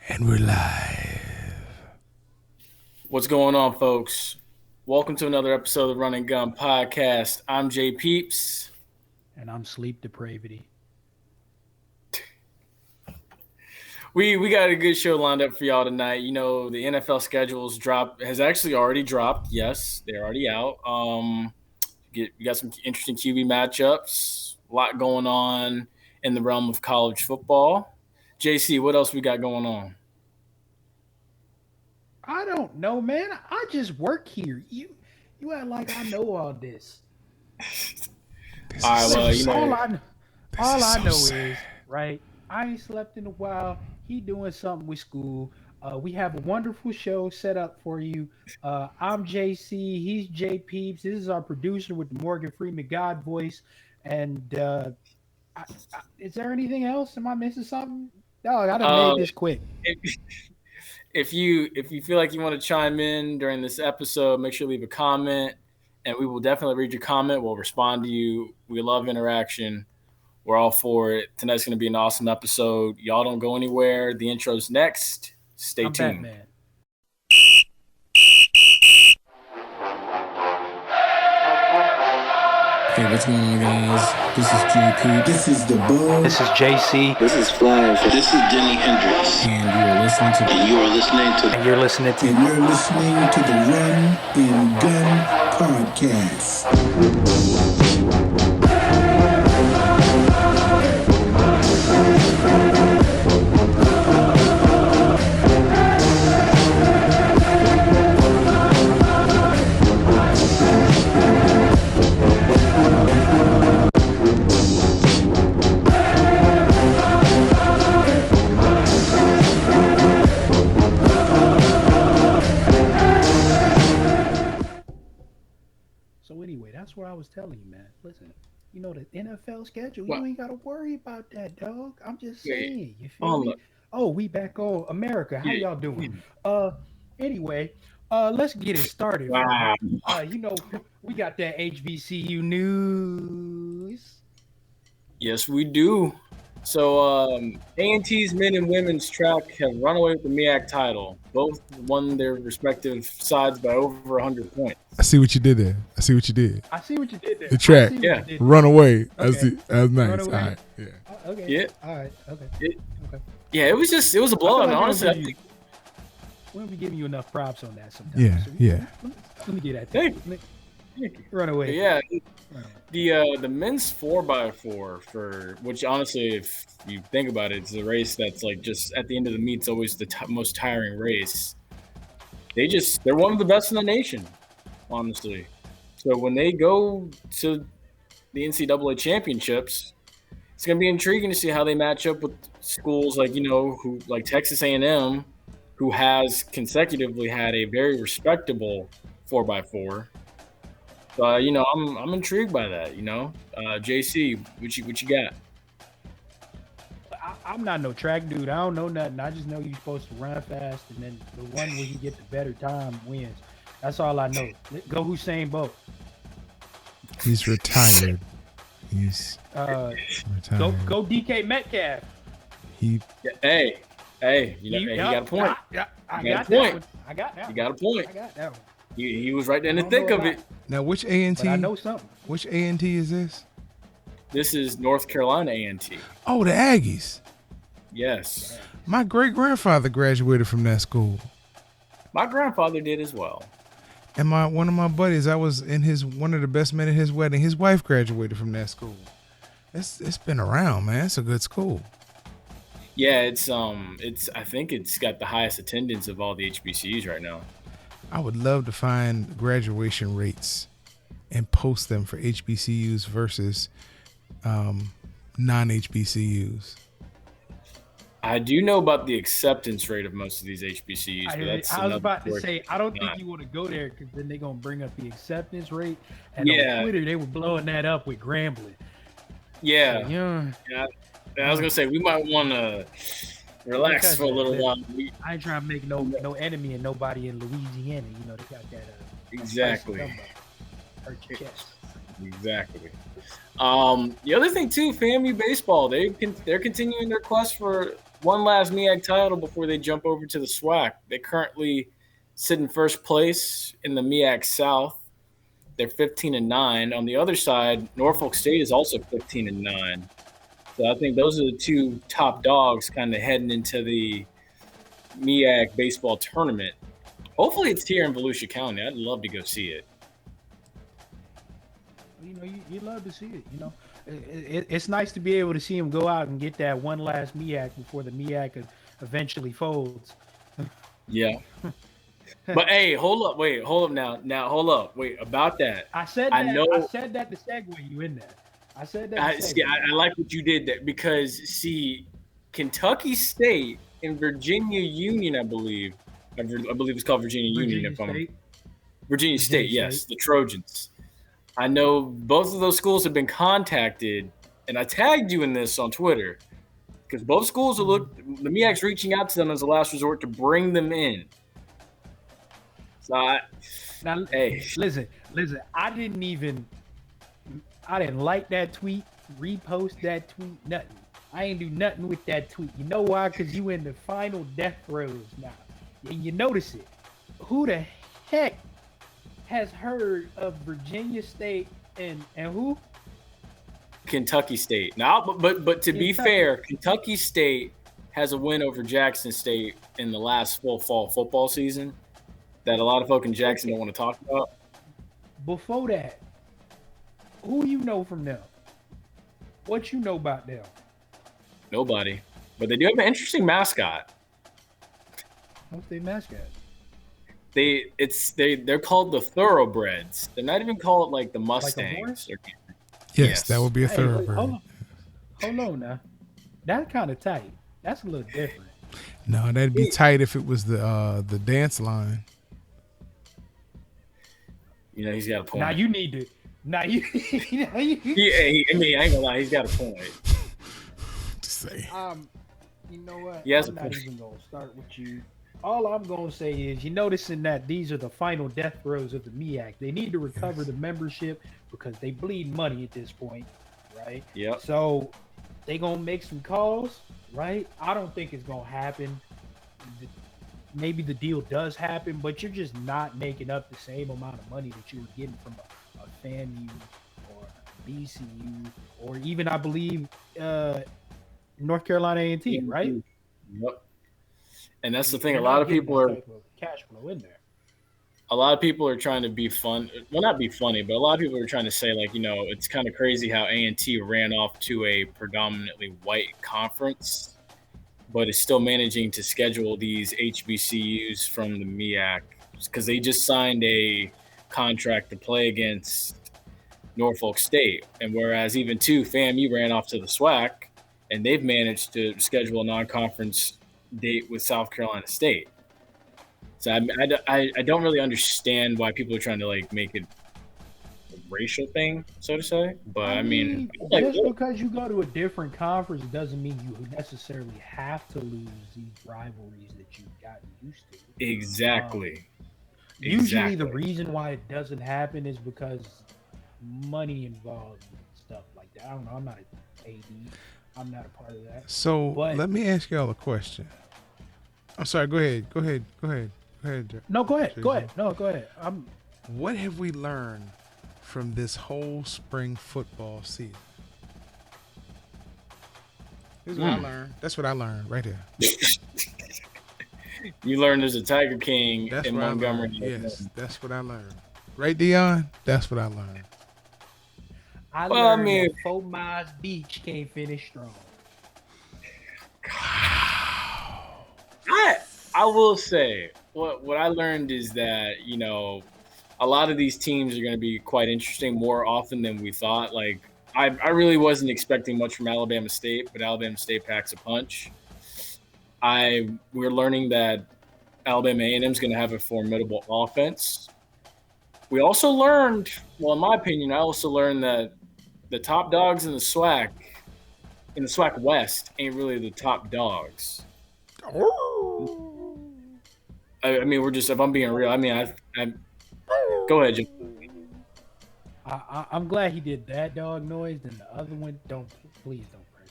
And we're live. What's going on, folks? Welcome to another episode of the Run and Gun Podcast. I'm JPeeps. And I'm sleep depravity. We got a good show lined up for y'all tonight. You know, the NFL schedules has actually already dropped. Yes, they're already out. We got some interesting QB matchups. A lot going on in the realm of college football. JC, what else we got going on? I don't know, man. I just work here. You act like I know all this. All right, well, you know, all I know is right. I ain't slept in a while. He doing something with school. We have a wonderful show set up for you. I'm JC. He's JPeeps. This is our producer with the Morgan Freeman God voice. And is there anything else? Am I missing something? Dog, I done made this quick. If you feel like you want to chime in during this episode, make sure to leave a comment, and we will definitely read your comment. We'll respond to you. We love interaction. We're all for it. Tonight's going to be an awesome episode. Y'all don't go anywhere. The intro's next. Stay tuned. Batman. Hey, what's going on, guys? This is JP. This is the Bug. This is JC. This is Flash. This is Denny Hendricks. And you're listening to And you're listening to the Run and Gun Podcast. So anyway, that's what I was telling you, man. Listen, you know the NFL schedule, you ain't got to worry about that, dog. I'm just saying. You feel me? Oh, we back on America. How y'all doing? Anyway, let's get it started. Wow. You know, we got that HBCU news. Yes, we do. So A&T's men and women's track have run away with the MEAC title. Both won their respective sides by over 100 points. I see what you did there. I see what you did. The track. Yeah. Run away. Okay. That's nice. Run All away. right. Yeah. Okay. Yeah. All right. Okay. Okay. Yeah, it was a blowout. like Honestly, I we think won't be giving you enough props on that sometimes. Yeah. So Yeah. Let me get that. Thank Run away. yeah, the men's 4x4 for which honestly, if you think about it, it's a race that's like just at the end of the meet's always the most tiring race. They're one of the best in the nation, honestly. So when they go to the NCAA championships, it's gonna be intriguing to see how they match up with schools like who like Texas A&M, who has consecutively had a very respectable 4x4. So I'm intrigued by that. JC, what you got? I'm not no track dude. I don't know nothing. I just know you're supposed to run fast, and then the one where you get the better time wins. That's all I know. Go Usain Bolt. He's retired. He's retired. Go DK Metcalf. He Hey, he got a point. I You got got a that point. one. I got that You one. got a point. I got that one. He was right there in the I don't thick know of a it. lot, now which A&T? but I know something. Which A&T is this? This is North Carolina A&T. Oh, the Aggies. Yes, My great grandfather graduated from that school. my grandfather did as well. And one of my buddies, I was in one of the best men at his wedding. His wife graduated from that school. It's been around, man. It's a good school. Yeah, it's I think it's got the highest attendance of all the HBCUs right now. I would love to find graduation rates and post them for HBCUs versus non-HBCUs. I do know about the acceptance rate of most of these HBCUs. But that's I was another about to story. say, I don't think you want to go there because then they're going to bring up the acceptance rate. And Yeah. on Twitter, they were blowing that up with Grambling. Yeah, So, yeah. I was gonna say we might want to relax for a little while. I ain't trying to make no enemy and nobody in Louisiana. You know, they got that. Exactly. Hurt your chest. Exactly. The other thing too, FAMU baseball, they're continuing their quest for one last MEAC title before they jump over to the SWAC. They currently sit in first place in the MEAC South. They're 15-9. On the other side, Norfolk State is also 15-9. So I think those are the two top dogs kind of heading into the MEAC baseball tournament. Hopefully it's here in Volusia County. I'd love to go see it. You know, you love to see it. You know, it's nice to be able to see him go out and get that one last MEAC before the MEAC eventually folds. Yeah. But hey, hold up now. Hold up. Wait, about that. I said that to segue you in there. I said that. I like what you did there because see, Kentucky State and Virginia Union, I believe it's called Virginia Union. Virginia State, yes, the Trojans. I know both of those schools have been contacted, and I tagged you in this on Twitter because both schools the MEAC's reaching out to them as a last resort to bring them in. So listen. I didn't like that tweet, repost that tweet, nothing. I ain't do nothing with that tweet. You know why? Because you in the final death throes now, and you notice it. Who the heck has heard of Virginia State and who? Kentucky State. Now, but to be fair, Kentucky State has a win over Jackson State in the last full fall football season that a lot of folk in Jackson don't want to talk about. Before that, who you know from them? What you know about them? Nobody. But they do have an interesting mascot. What's their mascot? They're called the Thoroughbreds. They're not even called like the Mustangs. Like yes, that would be a Thoroughbred. Hold on now. That's kind of tight. That's a little different. No, that'd be tight if it was the dance line. You know, he's got a point. Now you need to. Now you. I ain't gonna lie, he's got a point. Just say. You know what? I'm not even gonna start with you. All I'm gonna say is, you're noticing that these are the final death throes of the MEAC. They need to recover the membership because they bleed money at this point, right? Yep. So they gonna make some calls, right? I don't think it's gonna happen. Maybe the deal does happen, but you're just not making up the same amount of money that you were getting from a FAMU or a BCU or even, I believe, North Carolina A&T, right? Yep. And that's the thing. A lot of people are cash flow in there. A lot of people are trying to be fun. Well, not be funny, but a lot of people are trying to say, like, you know, it's kind of crazy how A&T ran off to a predominantly white conference, but is still managing to schedule these HBCUs from the MEAC because they just signed a contract to play against Norfolk State. And whereas even FAMU ran off to the SWAC, and they've managed to schedule a non-conference date with South Carolina State. So I don't really understand why people are trying to like make it a racial thing, so to say. But I mean just because you go to a different conference doesn't mean you necessarily have to lose these rivalries that you've gotten used to. Exactly. Usually the reason why it doesn't happen is because money involved and stuff like that. I don't know. I'm not an AD. I'm not a part of that. So let me ask y'all a question. I'm sorry. Go ahead. No, go ahead. No, go ahead. What have we learned from this whole spring football season? Here's what I learned. That's what I learned right here. You learned there's a Tiger King in Montgomery. Yes, that's what I learned. Right, Dion? That's what I learned. I learned that 4 Miles Beach can't finish strong. I will say what I learned is that, you know, a lot of these teams are going to be quite interesting more often than we thought. Like I really wasn't expecting much from Alabama State, but Alabama State packs a punch. We're learning that Alabama A&M is going to have a formidable offense. We also learned, well, in my opinion, I also learned that the top dogs in the SWAC West ain't really the top dogs. I mean, we're just, if I'm being real, I mean, go ahead, Jim. I'm glad he did that dog noise, and the other one, please don't press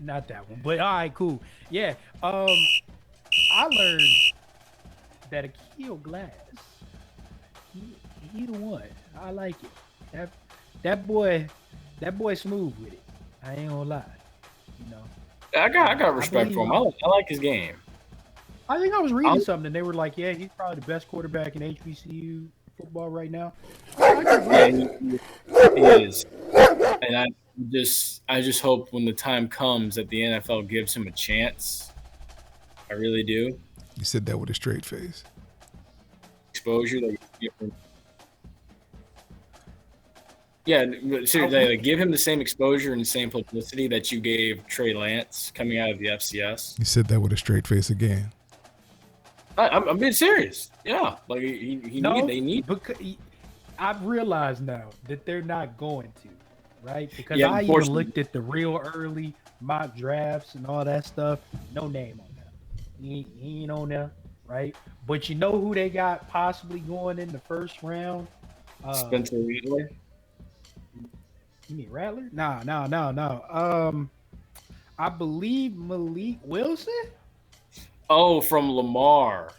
Not that one. But all right, cool. Yeah. I learned that Akil Glass, he the one. I like it. That boy smooth with it. I ain't gonna lie. You know. I got respect for him. I like his game. I think I was reading something and they were like, yeah, he's probably the best quarterback in HBCU football right now. Yeah, he is. And I just hope when the time comes that the NFL gives him a chance. I really do. You said that with a straight face. Exposure that you get from. Yeah, seriously, like, give him the same exposure and the same publicity that you gave Trey Lance coming out of the FCS. You said that with a straight face again. I'm being serious. Yeah, like they need. Because I've realized now that they're not going to, right? Because Yeah, I even unfortunately. looked at the real early mock drafts and all that stuff. No name on that. He ain't on there, right? But you know who they got possibly going in the first round? Spencer Rattler. You mean Rattler? No. I believe Malik Wilson. Oh, from Lamar.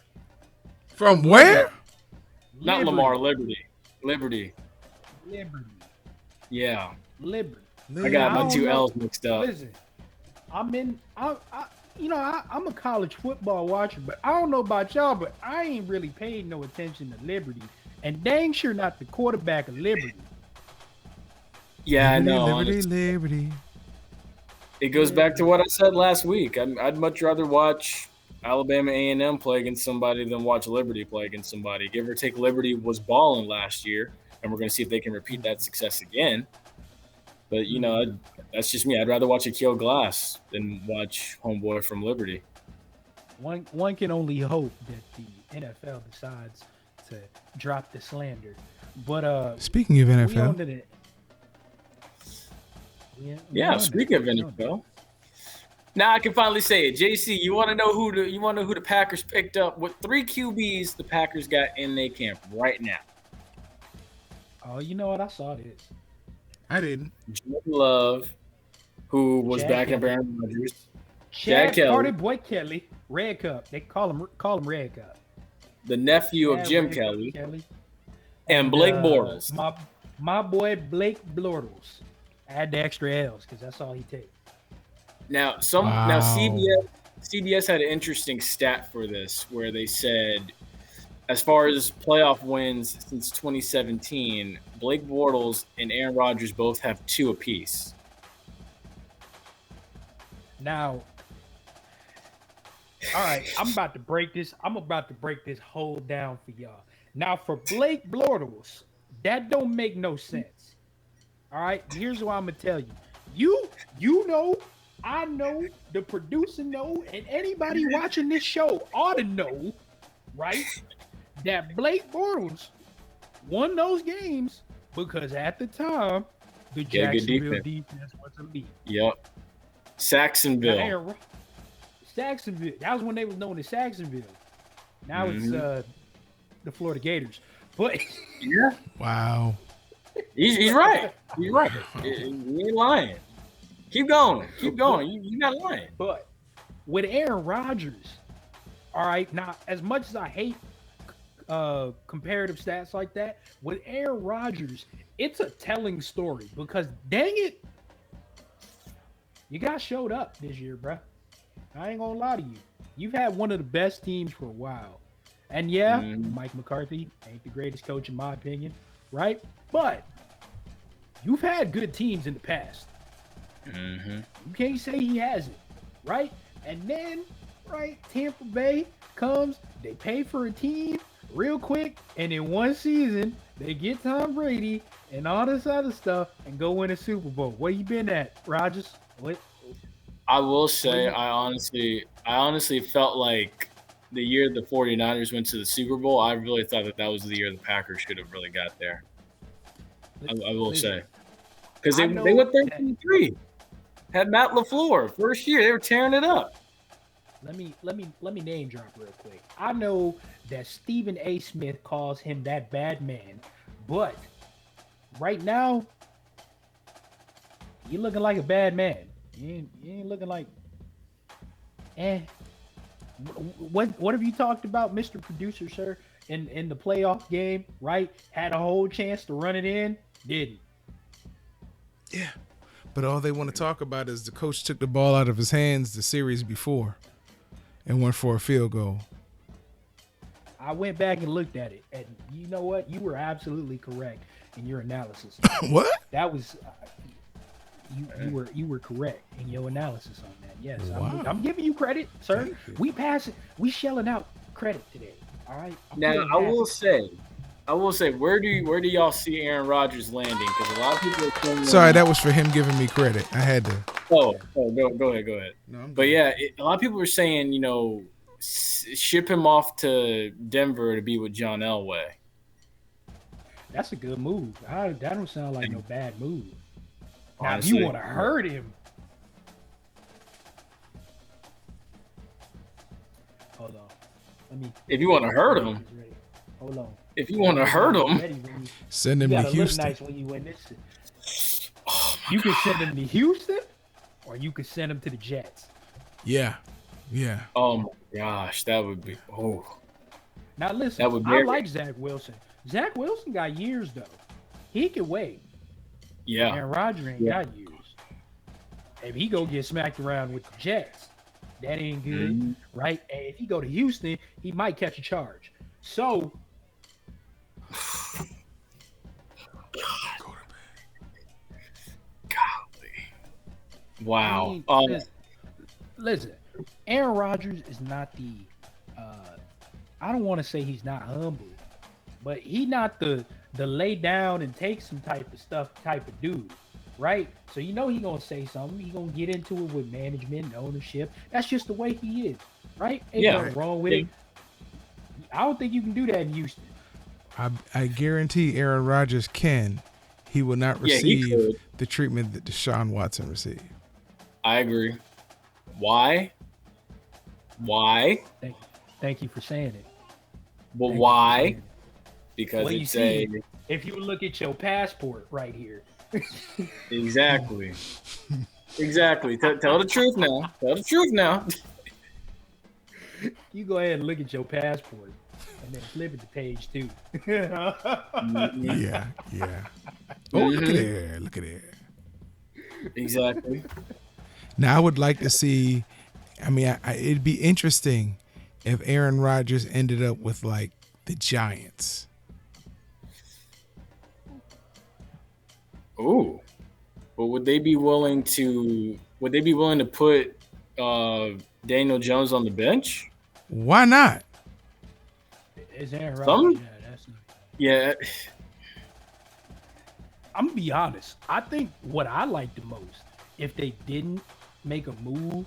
From where? Not Lamar, Liberty. Liberty. Yeah. Liberty. I got my don't two know. L's mixed up. Listen, I'm a college football watcher, but I don't know about y'all, but I ain't really paid no attention to Liberty, and dang sure not the quarterback of Liberty. Yeah, I know. Liberty. It goes back to what I said last week. I'd much rather watch Alabama A&M play against somebody than watch Liberty play against somebody. Give or take, Liberty was balling last year, and we're going to see if they can repeat that success again. But, that's just me. I'd rather watch Akil Glass than watch homeboy from Liberty. One can only hope that the NFL decides to drop the slander. But Speaking of we NFL, on to the- Yeah, speaking of NFL. Now I can finally say it. JC, you want to know who the Packers picked up? What 3 QBs the Packers got in their camp right now? Oh, you know what? I saw this. I didn't. Jordan Love, who was Jack backing up Kelly. Aaron Rodgers. Chad Kelly. Carter, Boy Kelly, Red Cup. They call him Red Cup. The nephew Yeah, of Jim Red Cup Kelly. And Blake Bortles. My boy Blake Bortles. Add the extra L's because that's all he takes. Now CBS had an interesting stat for this where they said, as far as playoff wins since 2017, Blake Bortles and Aaron Rodgers both have 2 apiece. Now, all right, I'm about to break this whole down for y'all. Now, for Blake Bortles, that don't make no sense. All right, here's what I'm gonna tell you. You know, I know, the producer know, and anybody watching this show ought to know, right? That Blake Bortles won those games because at the time the Jacksonville defense was elite. Yep. Saxonville. Saxonville. That was when they was known as Saxonville. Now it's the Florida Gators. But yeah. Wow. He's right. He's right. You ain't lying. Keep going. You're not lying. But with Aaron Rodgers, all right, now as much as I hate comparative stats like that, with Aaron Rodgers, it's a telling story because dang it, you got showed up this year, bruh. I ain't gonna lie to you. You've had one of the best teams for a while. And yeah, Mike McCarthy ain't the greatest coach in my opinion, right? But you've had good teams in the past. You can't say he hasn't, right? And then, right, Tampa Bay comes, they pay for a team real quick, and in one season, they get Tom Brady and all this other stuff and go win a Super Bowl. Where you been at, Rodgers? What? I will say, I honestly felt like the year the 49ers went to the Super Bowl, I really thought that was the year the Packers should have really got there. I will say. Because they went 13-3. Had Matt LaFleur. First year, they were tearing it up. Let me name drop real quick. I know that Stephen A. Smith calls him that bad man, but right now, you looking like a bad man. You ain't looking like. Eh. What have you talked about, Mr. Producer, sir? In the playoff game, right? Had a whole chance to run it in, didn't. Yeah. But all they want to talk about is the coach took the ball out of his hands the series before and went for a field goal. I went back and looked at it, and you know what? You were absolutely correct in your analysis. What? That was you were correct in your analysis on that. Yes, Wow. I'm giving you credit, sir. Thank you. We shelling out credit today. All right. Now I will say, where do y'all see Aaron Rodgers landing? Because a lot of people are saying, Sorry, that was for him giving me credit. I had to. go ahead. No, I'm But good. yeah, a lot of people were saying, ship him off to Denver to be with John Elway. That's a good move. That don't sound like no bad move. Now, if Honestly, you want to hurt him, hold on. Let me. If you want to hurt him, Hold on. if you want to hurt him, Ready when you- Send You him to gotta look Houston. nice when you win this. You can send him to Houston, or you can send him to the Jets. Yeah. Yeah. oh my gosh, that would be Now listen, That would be I every- like Zach Wilson. Zach Wilson got years though. He can wait. yeah. Aaron Rodgers ain't Yeah. got years. If he go get smacked around with the Jets, that ain't good, Mhm. right? And if he go to Houston, he might catch a charge. So Wow. I mean, listen, Aaron Rodgers is not the. I don't want to say he's not humble, but he not the lay down and take some type of dude, right? So he gonna say something. He gonna get into it with management and ownership. That's just the way he is, right? Ain't Yeah. nothing wrong with it. I don't think you can do that in Houston. I guarantee Aaron Rodgers can. He will not Yeah, he receive could. the treatment that Deshaun Watson received. I agree. Why? Thank you for saying it. Well, Thank you for why? saying it. Because Well, you it's see, if you look at your passport right here, exactly. Tell the truth now. Tell the truth now. you go ahead and look at your passport and then flip it to page 2. Yeah. Yeah. Oh, look at there. Look at there. Exactly. Now, I would like to see. I mean, it'd be interesting if Aaron Rodgers ended up with like the Giants. Ooh. But would they be willing to put Daniel Jones on the bench? Why not? Is Aaron Some- Rodgers? Yeah, that's. Yeah. I'm gonna be honest. I think what I like the most, if they didn't make a move,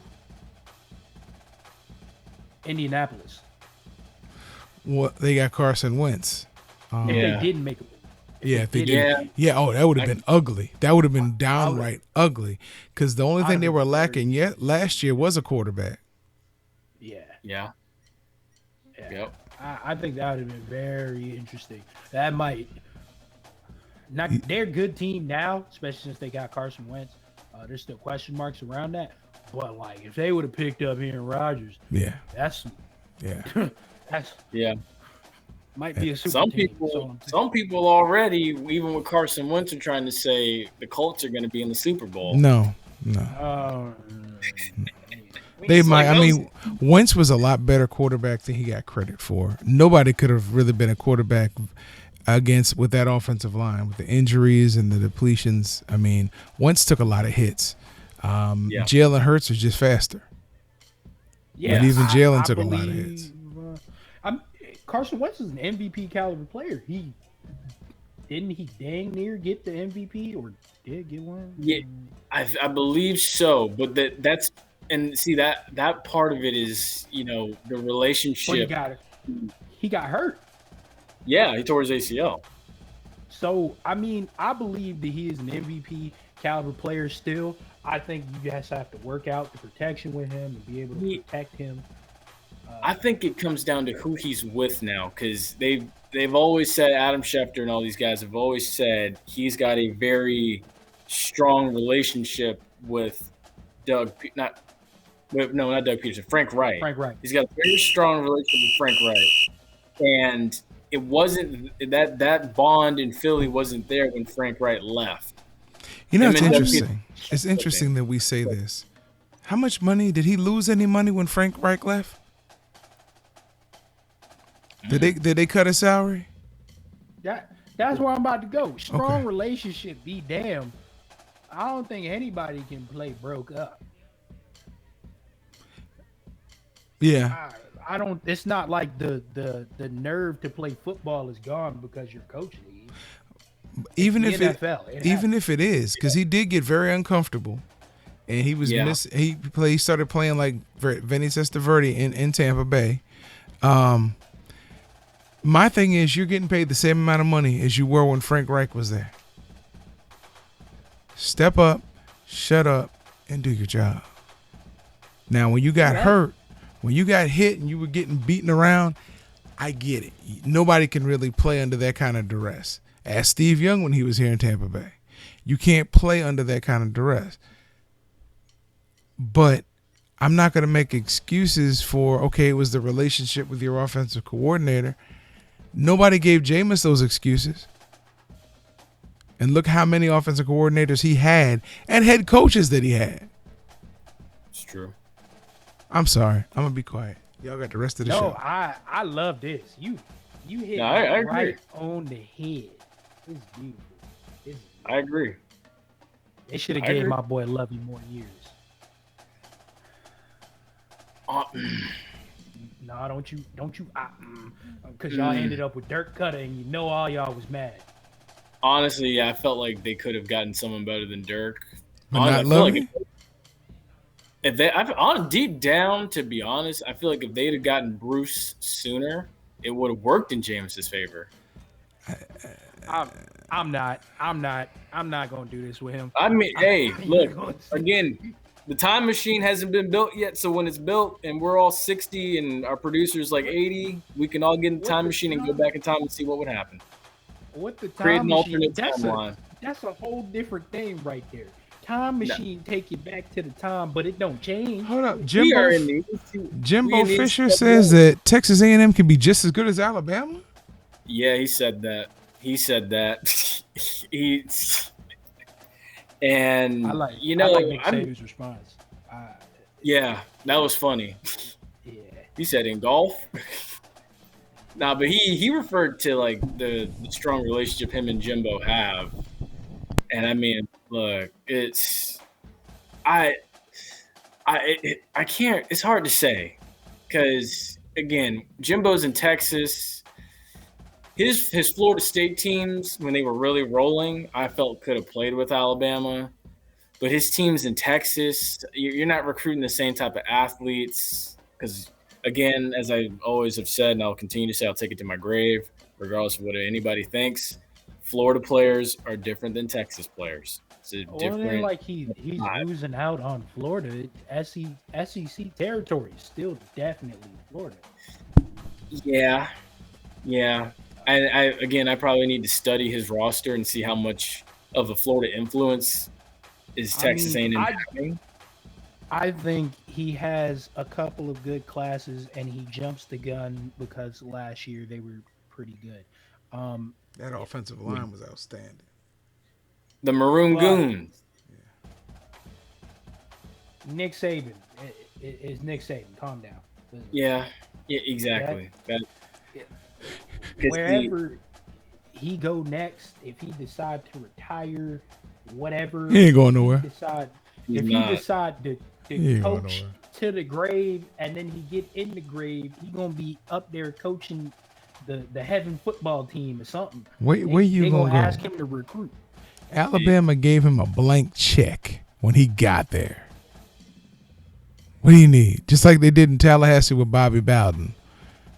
Indianapolis. Well, they got Carson Wentz. If Yeah. they didn't make a move. Yeah, if they did. Yeah. Yeah. Oh, that would have been ugly. That would have been downright ugly. Because the only thing they were lacking yet last year was a quarterback. Yeah. Yeah. Yep. I think that would have been very interesting. That might not. They're a good team now, especially since they got Carson Wentz. There's still question marks around that, but like if they would have picked up Aaron Rodgers, Yeah. that's Yeah. might be a super Some team. people already, even with Carson Wentz, are trying to say the Colts are going to be in the Super Bowl. No. They It's might. like I mean, Wentz was a lot better quarterback than he got credit for. Nobody could have really been a quarterback with that offensive line with the injuries and the depletions. I mean, Wentz took a lot of hits. Jalen Hurts was just faster. Yeah, But even Jalen I took a lot of believe, hits. Carson Wentz is an MVP caliber player. He dang near get the MVP or did get one? Yeah, I believe so. But that's and see that part of it is the But relationship. he got hurt. Yeah, he tore his ACL. So I mean, I believe that he is an MVP caliber player still. I think you guys have to work out the protection with him and be able to protect him. I think it comes down to who he's with now, because they've always said, Adam Schefter and all these guys have always said he's got a very strong relationship with not Doug Peterson, Frank Wright. Frank Wright. He's got a very strong relationship with Frank Wright, and it wasn't that bond in Philly wasn't there when Frank Wright left. You know, it's interesting. It's interesting that we say this. How much money did he lose? Any money when Frank Wright left? Did they cut his salary? That's where I'm about to go. Strong Okay. relationship, be damn. I don't think anybody can play broke up. Yeah. I don't. It's not like the nerve to play football is gone because your coach leaves. Even The if NFL, it, even if it is, because he did get very uncomfortable, and he was He started playing like Vinny Testaverde in Tampa Bay. My thing is, you're getting paid the same amount of money as you were when Frank Reich was there. Step up, shut up, and do your job. Now, when you got hurt, when you got hit and you were getting beaten around, I get it. Nobody can really play under that kind of duress. Ask Steve Young when he was here in Tampa Bay. You can't play under that kind of duress. But I'm not going to make excuses for, okay, it was the relationship with your offensive coordinator. Nobody gave Jameis those excuses. And look how many offensive coordinators he had and head coaches that he had. It's true. I'm sorry. I'm going to be quiet. Y'all got the rest of the show. No, I love this. You hit I right agree. on the head. It's beautiful. I agree. They should have I gave agree. my boy Lovey more years. No, don't you, because y'all ended up with Dirk Cutter, and you know all y'all was mad. Honestly, yeah, I felt like they could have gotten someone better than Dirk. But Honestly, not I feel Lovey? if they, on deep down, to be honest, I feel like if they'd have gotten Bruce sooner, it would have worked in Jameis's favor. I'm not gonna do this with him. I mean, hey, I'm look, gonna- again, the time machine hasn't been built yet. So when it's built and we're all 60 and our producer's like 80, we can all get in the time machine and go back in time and see what would happen. What the Create time an machine? alternate That's timeline. a whole different thing right there. Time machine take you back to the time, but it don't change. Hold up. We are Jimbo, in Jimbo the- Fisher says that Texas A&M can be just as good as Alabama? Yeah, he said that. And I like Nick Saban's response. Yeah, that was funny. Yeah. He said in golf. Nah, but he referred to like the strong relationship him and Jimbo have. And I mean, look, I can't, it's hard to say because again, Jimbo's in Texas. His Florida State teams, when they were really rolling, I felt could have played with Alabama. But his teams in Texas, you're not recruiting the same type of athletes because, again, as I always have said, and I'll continue to say, I'll take it to my grave, regardless of what anybody thinks. Florida players are different than Texas players. It's a Well, different. then, like he's losing out on Florida. SEC territory is still definitely Florida. Yeah. I probably need to study his roster and see how much of a Florida influence is Texas A&M having. I think he has a couple of good classes, and he jumps the gun because last year they were pretty good. That offensive line was outstanding. The Maroon Goons. Nick Saban is Nick Saban. Calm down. Yeah, exactly. Wherever he go next, if he decide to retire, whatever, He ain't going nowhere. If he decide to ain't going coach nowhere. to the grave, and then he get in the grave, he gonna be up there coaching the heaven football team or something. Where you they gonna go? ask him to recruit. Alabama gave him a blank check when he got there. What do you need? Just like they did in Tallahassee with Bobby Bowden.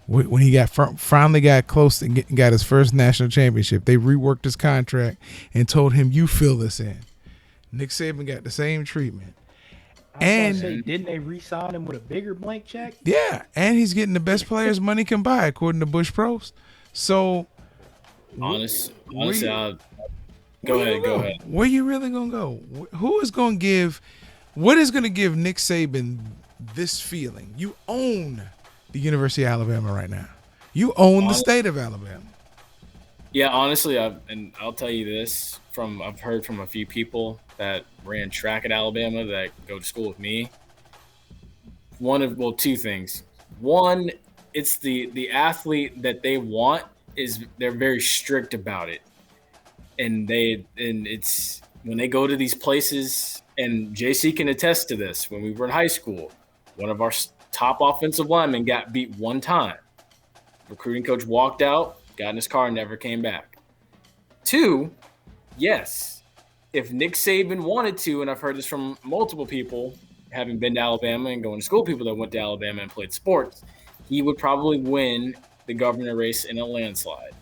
When he finally got close and got his first national championship, they reworked his contract and told him, "You fill this in." Nick Saban got the same treatment. Didn't they re-sign him with a bigger blank check? Yeah, and he's getting the best players money can buy, according to Bush Pros. So, Honestly, go ahead. Where you really gonna go? Who is gonna give What is going to give Nick Saban this feeling? You own the University of Alabama right now. You own the state of Alabama. Yeah, honestly, I'll tell you this I've heard from a few people that ran track at Alabama that go to school with me. Two things. One, it's the athlete that they want they're very strict about it, and it's when they go to these places, and JC can attest to this. When we were in high school, one of our top offensive linemen got beat one time. Recruiting coach walked out, got in his car, and never came back. Two, yes, if Nick Saban wanted to, and I've heard this from multiple people, having been to Alabama and going to school, people that went to Alabama and played sports, he would probably win the governor race in a landslide.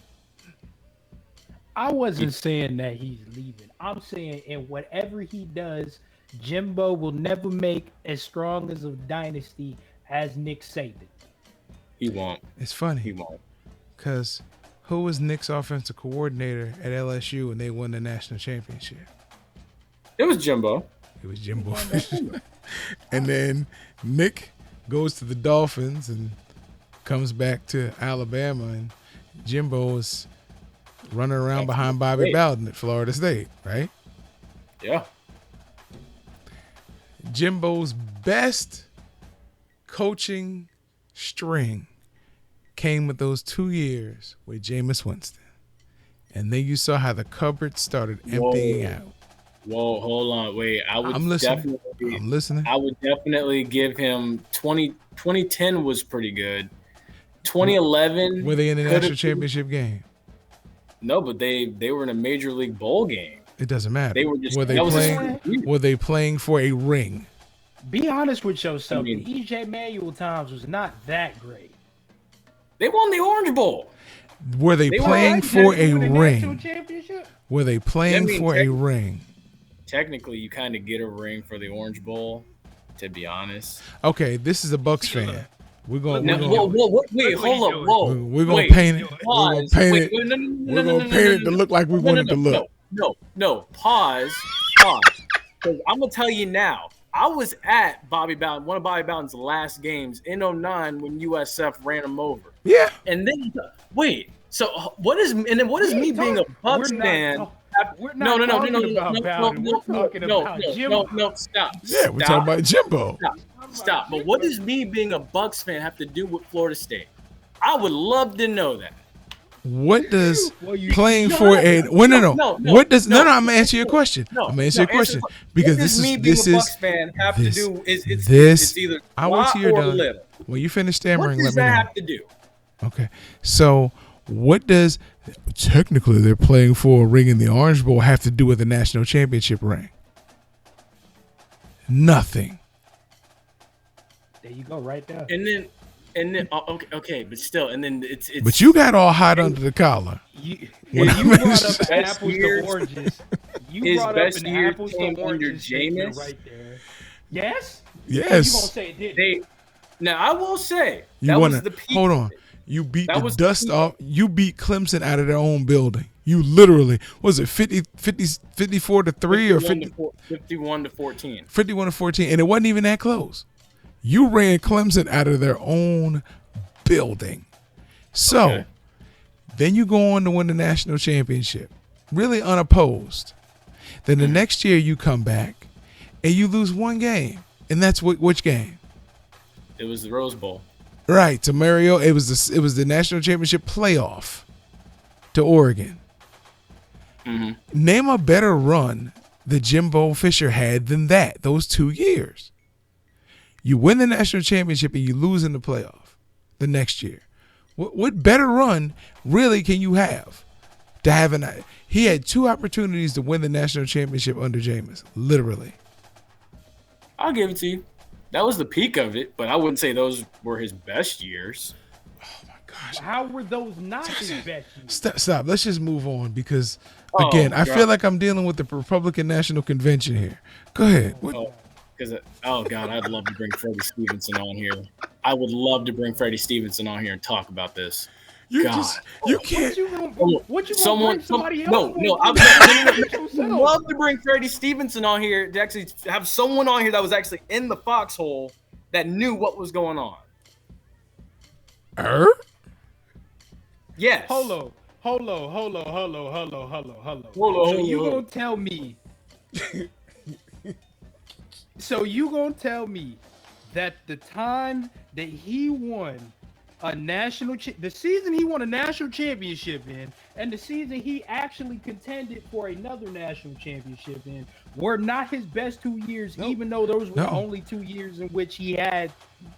I wasn't saying that he's leaving. I'm saying in whatever he does, Jimbo will never make as strong as a dynasty as Nick Saban. He won't. It's funny. He won't. Because who was Nick's offensive coordinator at LSU when they won the national championship? It was Jimbo. It was Jimbo. And then Nick goes to the Dolphins and comes back to Alabama, and Jimbo is running around behind Bobby Bowden at Florida State, right? Yeah. Jimbo's best coaching string came with those 2 years with Jameis Winston. And then you saw how the cupboard started emptying out. Whoa, hold on. Wait, I'm listening. I would definitely give him 2010 was pretty good. 2011. Were they in the national championship game? No, but they were in a major league bowl game. It doesn't matter. They were just. Were they playing for a ring? Be honest with yourself. The EJ Manuel times was not that great. They won the Orange Bowl. Were they playing for a ring? Were they playing for a ring? Technically, you kind of get a ring for the Orange Bowl, to be honest. Okay, this is a Bucks fan. We're going. Wait, hold up, whoa. We're going to paint it. We're going to paint it. We're going to paint it to look like we want it to look. No. Pause. Because I'm gonna tell you now. I was at Bobby Bowden, one of Bobby Bowden's last games in 2009 when USF ran him over. Yeah. And then so what is me being a Bucks fan? No, stop. Yeah, we're talking about Jimbo. Stop. But what does me being a Bucks fan have to do with Florida State? I would love to know that. What does playing for a what does I'm gonna answer your question. I'm gonna answer your question because this is Bucks fan have to do it's either I wait till you're done. Little. When you finish stammering, let me know. What does that have to do? Okay, so what does technically they're playing for a ring in the Orange Bowl have to do with the national championship ring? Nothing. There you go, right there. And then okay, but still, and then it's. But you got all hot under the collar. You brought up apples to oranges. You brought up an apples to oranges Jameis right there. Yes. Yes. You gonna say it did? Now I will say was the peak. Hold on. You beat the dust off. You beat Clemson out of their own building. You literally was it 54 to 3 or 51 to 14. 51 to 14, and it wasn't even that close. You ran Clemson out of their own building. So then you go on to win the national championship, really unopposed. Then the next year you come back and you lose one game. And that's which game? It was the Rose Bowl. Right, to Mario. It was the national championship playoff to Oregon. Mm-hmm. Name a better run that Jimbo Fisher had than that, those 2 years. You win the national championship and you lose in the playoff the next year. What better run really can you have to have he had 2 opportunities to win the national championship under Jameis, literally. I'll give it to you. That was the peak of it, but I wouldn't say those were his best years. Oh my gosh. How were those not his best years? Stop. Let's just move on because again, I feel like I'm dealing with the Republican National Convention here. Go ahead. God, I'd love to bring Freddie Stevenson on here. I would love to bring Freddie Stevenson on here and talk about this. You God. just you can't. What you gonna bring somebody else? I love to bring Freddie Stevenson on here to actually have someone on here that was actually in the foxhole that knew what was going on. Yes. Hold on. So you gonna tell me? So you gonna tell me that the time that he won a the season he won a national championship in, and the season he actually contended for another national championship in, were not his best 2 years, even though those were the only 2 years in which he had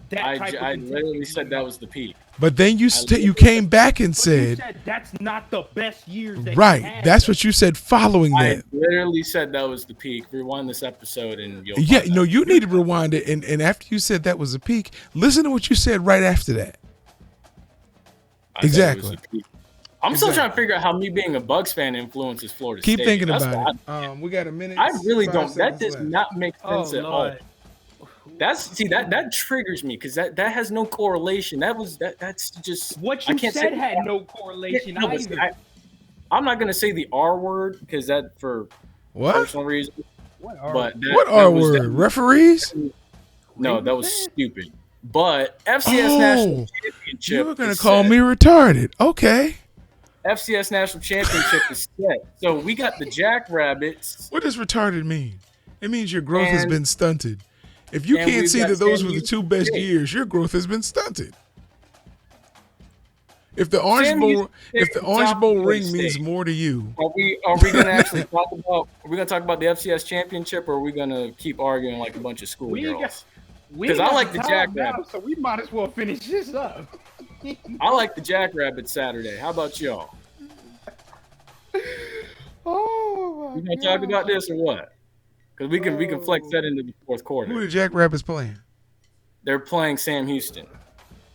that type of I literally said that was the peak. But then you came back and said that's not the best years. Right. That's what you said following that. I literally said that was the peak. Rewind this episode and you'll you need to rewind it. And after you said that was the peak, listen to what you said right after that. Exactly. I'm still trying to figure out how me being a Bucks fan influences Florida Keep State. thinking about it. We got a minute. I really don't. That does not make sense at all. That triggers me because that has no correlation. That's just what you said had no correlation either. I'm not gonna say the R word because that for personal reasons. What R word? Referees? No, that was stupid. But FCS National Championship. You were gonna call me retarded. Okay. FCS National Championship is set. So we got the Jackrabbits. What does retarded mean? It means your growth has been stunted. If you can't see that those were the two best years, your growth has been stunted. If the Orange Bowl ring means more to you, are we going to actually talk about? Are we going to talk about the FCS championship, or are we going to keep arguing like a bunch of schoolgirls? Because I like the Jackrabbits, so we might as well finish this up. I like the Jackrabbits Saturday. How about y'all? Oh my! We going to talk about this or what? Because we can flex that into the fourth quarter. Who are the Jackrabbits playing? They're playing Sam Houston.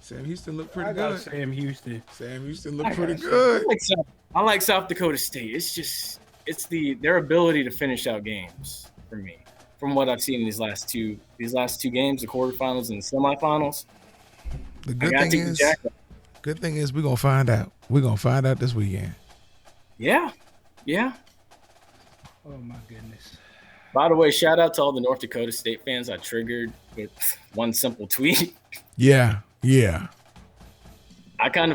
Sam Houston looked pretty good. Sam Houston looked pretty good. I like South Dakota State. It's their ability to finish out games for me. From what I've seen in these last two games, the quarterfinals and the semifinals. The good thing is we're gonna find out. We're gonna find out this weekend. Yeah. Oh my goodness. By the way, shout out to all the North Dakota State fans I triggered with one simple tweet. Yeah. I found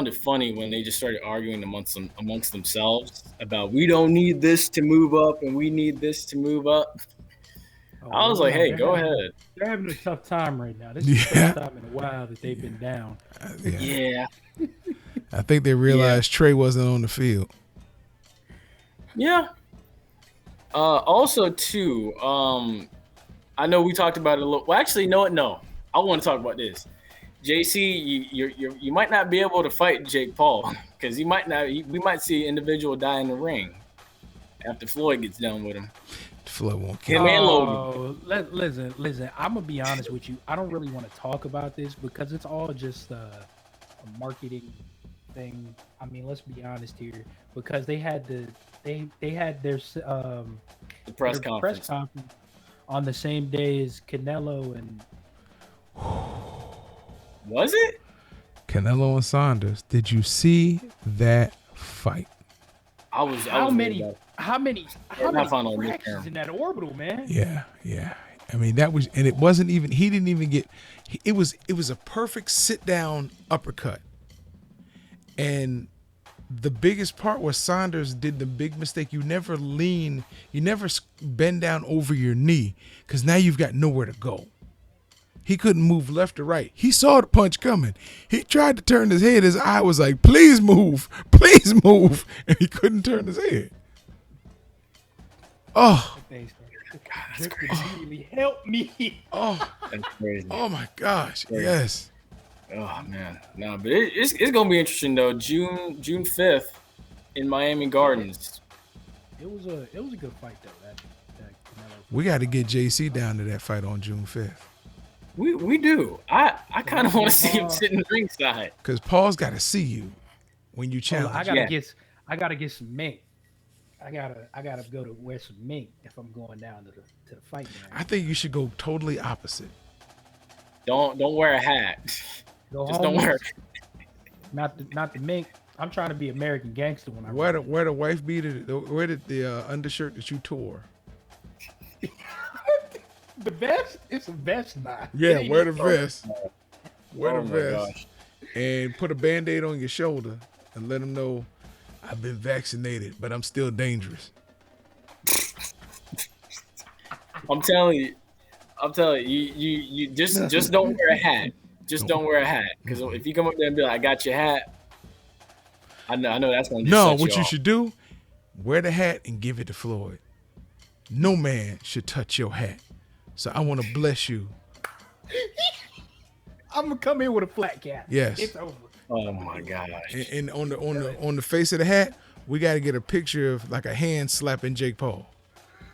it funny when they just started arguing amongst themselves about we don't need this to move up and we need this to move up. I was like, hey, go ahead. They're having a tough time right now. This is the first time in a while that they've been down. Yeah. I think they realized Trey wasn't on the field. Yeah. Also, too, I know we talked about it a little. Well, actually, no. I want to talk about this. JC, you might not be able to fight Jake Paul because we might see an individual die in the ring after Floyd gets done with him. Floyd won't kill him. And Logan. Listen. I'm gonna be honest with you. I don't really want to talk about this because it's all just a marketing thing. I mean, let's be honest here because they had their press conference on the same day as Canelo and. Was it? Canelo and Saunders. Did you see that fight? How many cracks in that orbital, man? Yeah. I mean, that was, and it wasn't even. He didn't even get. It was a perfect sit down uppercut, and the biggest part was Saunders did the big mistake. You never lean. You never bend down over your knee because now you've got nowhere to go. He couldn't move left or right. He saw the punch coming. He tried to turn his head. His eye was like, please move. And he couldn't turn his head. Oh. That's crazy. Help me. Oh. That's crazy. Oh, my gosh. Yes. Oh, man. No, but it's going to be interesting, though. June 5th in Miami Gardens. It was a good fight, though. That we got to get JC down to that fight on June 5th. We do. I kind of want to see him sitting ringside. Because Paul's got to see you when you challenge. I gotta get some mink. I gotta go to wear some mink if I'm going down to the fight. Man. I think you should go totally opposite. Don't wear a hat. Just don't wear. Not the mink. I'm trying to be American gangster when I Where the wife beater? Where did the undershirt that you tore? The vest? It's a vest now. Yeah, wear the vest. Wear Oh the my vest. gosh. And put a Band-Aid on your shoulder and let them know I've been vaccinated, but I'm still dangerous. I'm telling you, you just don't wear a hat. Just don't wear a hat, because if you come up there and be like, "I got your hat," I know that's gonna just No, set what you off. should do, wear the hat and give it to Floyd. No man should touch your hat. So I want to bless you. I'm gonna come in with a flat cap. Yes. It's over. Oh my gosh. And on the face of the hat, we got to get a picture of like a hand slapping Jake Paul.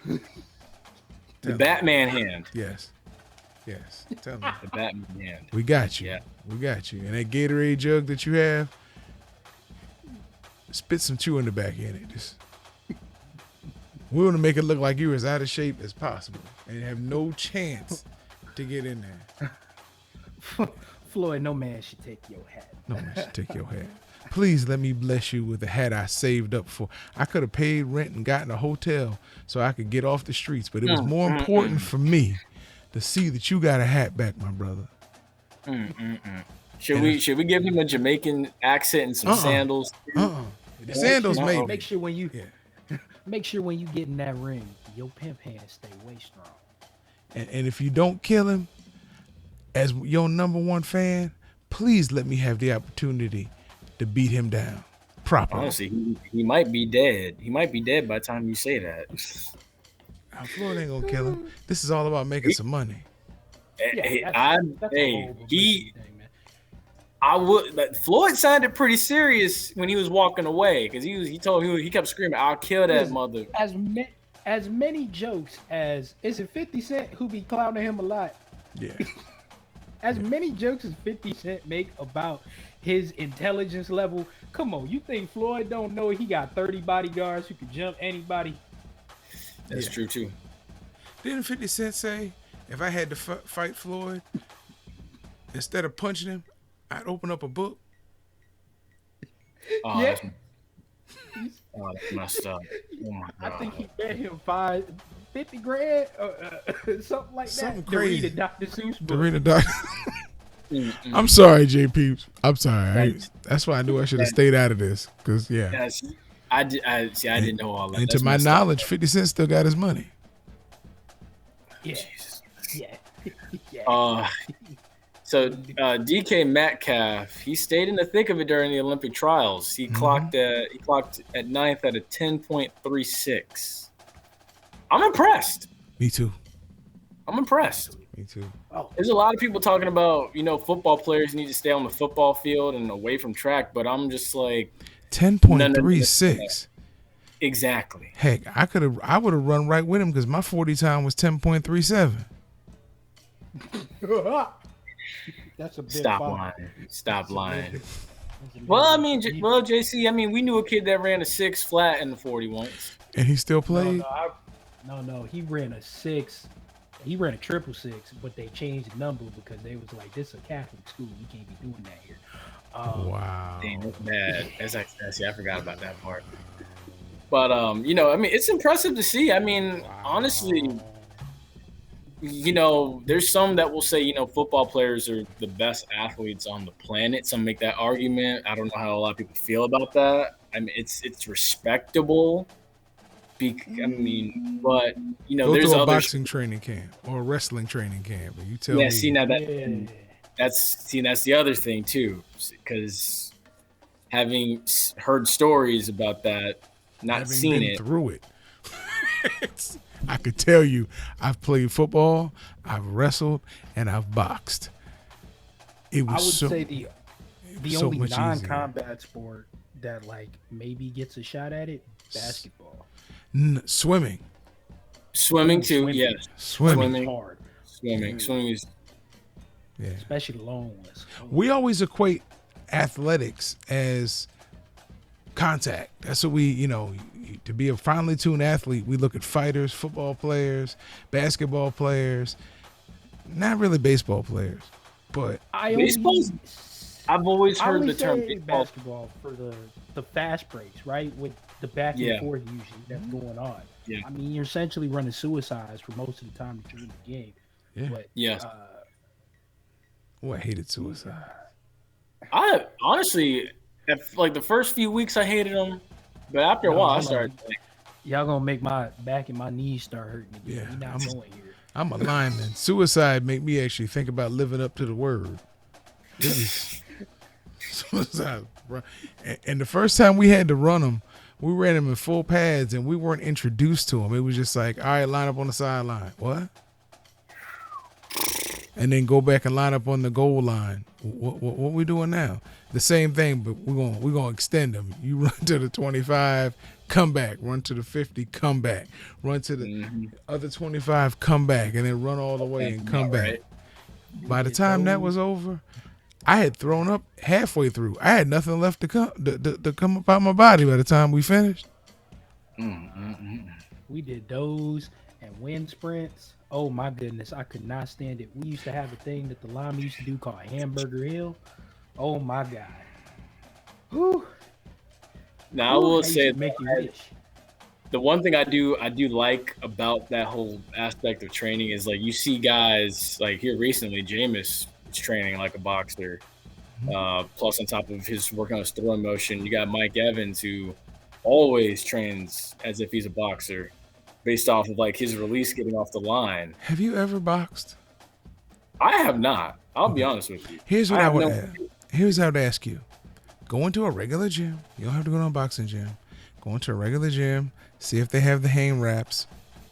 The Batman hand. Yes. Tell me. The Batman hand. We got you. Yeah. We got you. And that Gatorade jug that you have, spit some chew in the back in it. Just, we want to make it look like you're as out of shape as possible and have no chance to get in there. Floyd, no man should take your hat. No man should take your hat. Please let me bless you with the hat I saved up for. I could have paid rent and gotten a hotel so I could get off the streets, but it was more important for me to see that you got a hat back, my brother. Should we give him a Jamaican accent and some sandals? The sandals, maybe. Make sure when you get in that ring, your pimp hands stay way strong. And if you don't kill him, as your number one fan, please let me have the opportunity to beat him down properly. Honestly, he might be dead. He might be dead by the time you say that. Floyd ain't gonna kill him. This is all about making some money. But Floyd sounded pretty serious when he was walking away, because he kept screaming, "I'll kill that mother." As many jokes as is it 50 Cent who be clowning him a lot. Yeah. As many jokes as 50 Cent make about his intelligence level, come on, you think Floyd don't know he got 30 bodyguards who can jump anybody? That's true too. Didn't 50 Cent say, if I had to fight Floyd, instead of punching him, I'd open up a book? Oh, Yeah. that's messed up. Oh my God. I think he bet him 50 grand, something like Something that. crazy. To read a Dr. Seuss book. To read a doc. I'm sorry, JPeeps. I'm sorry. That's why I knew I should have stayed out of this. Because, yeah. I didn't know all that. And That's to my messed up. knowledge, 50 Cent still got his money. Yeah. Jesus. Yeah. Yeah. So DK Metcalf, he stayed in the thick of it during the Olympic trials. He clocked at ninth at a 10.36. I'm impressed. Me too. I'm impressed. Me too. There's a lot of people talking about, football players need to stay on the football field and away from track, but I'm just like 10.36. Exactly. Heck, I would have run right with him because my 40 time was 10.37. That's a bit Stop lying. Well, JC, we knew a kid that ran a 6 flat in the 40 once. And he still played? No, he ran a 6. He ran a 666, but they changed the number because they was like, this is a Catholic school. We can't be doing that here. Wow. Dang, that's bad. I forgot about that part. But, it's impressive to see. Honestly, there's some that will say, football players are the best athletes on the planet. Some make that argument. I don't know how a lot of people feel about that. It's respectable. But Go there's to a other boxing training camp or a wrestling training camp, and you tell me. That's the other thing too, because having heard stories about that, not seen it through it. I could tell you, I've played football, I've wrestled, and I've boxed. It was say the only non-combat sport that maybe gets a shot at it, basketball. Swimming too. Yes. Swimming hard. Swimming is. Yeah. Especially the long ones. We always equate athletics as contact. That's what we, to be a finely tuned athlete, we look at fighters, football players, basketball players, not really baseball players, but I only I've always I heard only the term say basketball for the fast breaks, right? With the back and forth usually that's going on. Yeah. I mean, you're essentially running suicides for most of the time that you're in the game. Yeah. But, Yes. I hated suicide. I honestly, like the first few weeks, I hated them, but after a while, I started. Y'all gonna make my back and my knees start hurting again. Yeah, We're not going here. I'm a lineman. Suicide make me actually think about living up to the word. This is suicide, bro. And the first time we had to run them, we ran them in full pads, and we weren't introduced to them. It was just like, all right, line up on the sideline. What? And then go back and line up on the goal line. What we doing now? The same thing, but we're gonna extend them. You run to the 25, come back. Run to the 50, come back. Run to the other 25, come back, and then run all the way and come back. Right. By the time that was over, I had thrown up halfway through. I had nothing left to come up out my body by the time we finished. We did those and wind sprints. Oh my goodness, I could not stand it. We used to have a thing that the linemen used to do called Hamburger Hill. Oh my God. Whew. Now I will say make you wish. the one thing I do like about that whole aspect of training is like you see guys like here recently, Jameis is training like a boxer. Plus on top of his working on his throwing motion, you got Mike Evans who always trains as if he's a boxer based off of like his release getting off the line. Have you ever boxed? I have not. I'll be honest with you. Here's what I would ask you. Go into a regular gym. You don't have to go to a boxing gym. Go into a regular gym. See if they have the hang wraps.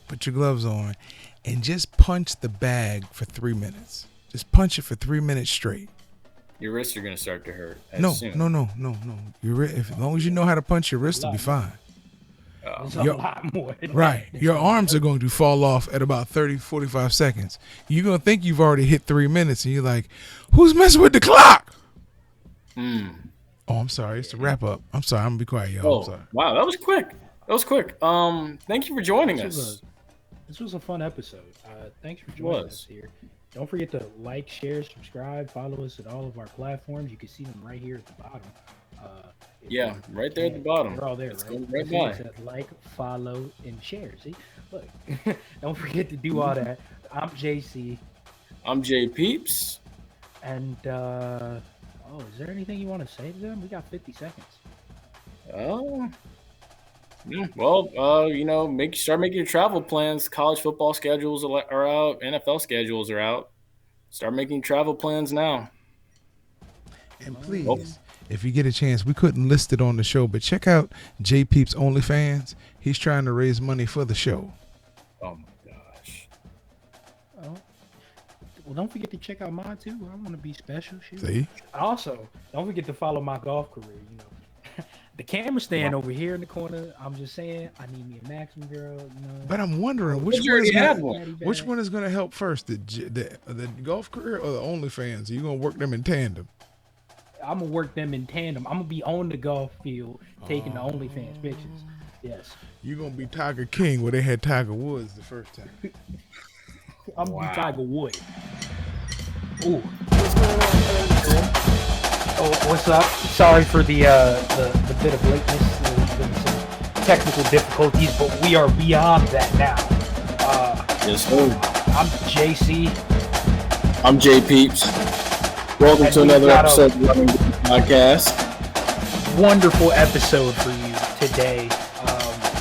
Put your gloves on. And just punch the bag for 3 minutes. Just punch it for 3 minutes straight. Your wrists are going to start to hurt. No. As long as you know how to punch your wrist, will be fine. It's a lot more. Right. Your arms are going to fall off at about 30, 45 seconds. You're going to think you've already hit 3 minutes, and you're like, who's messing with the clock? Oh, I'm sorry. It's a wrap up. I'm sorry. I'm going to be quiet, y'all. I'm sorry. Wow. That was quick. Thank you for joining us. This was a fun episode. Thanks for joining us here. Don't forget to like, share, subscribe, follow us at all of our platforms. You can see them right here at the bottom. Right there at the bottom. They're all there, right? Like, follow, and share. See? Look. Don't forget to do all that. I'm JC. I'm JPeeps. And, is there anything you want to say to them? We got 50 seconds. Start making your travel plans. College football schedules are out. NFL schedules are out. Start making travel plans now. And please, if you get a chance, we couldn't list it on the show, but check out JPeeps OnlyFans. He's trying to raise money for the show. Oh my gosh. Oh. Well, don't forget to check out mine too. I want to be special. Shoot. See? Also, don't forget to follow my golf career. You know, the camera stand over here in the corner. I'm just saying, I need me a Maxim girl. You know. But I'm wondering which one is going to help first, the golf career or the OnlyFans? Are you going to work them in tandem? I'm gonna work them in tandem. I'm gonna be on the golf field taking the OnlyFans pictures. Yes. You're gonna be Tiger King where they had Tiger Woods the first time. I'm gonna be Tiger Wood. Ooh. Oh, what's up? Sorry for the bit of lateness. There's been some technical difficulties, but we are beyond that now. Yes, sir. I'm JC. I'm JPeeps. Welcome to another episode of the Running Podcast. Wonderful episode for you today.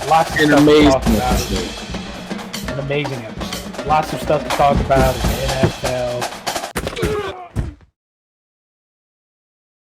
Lots of An amazing episode. An amazing episode. Lots of stuff to talk about in the NFL.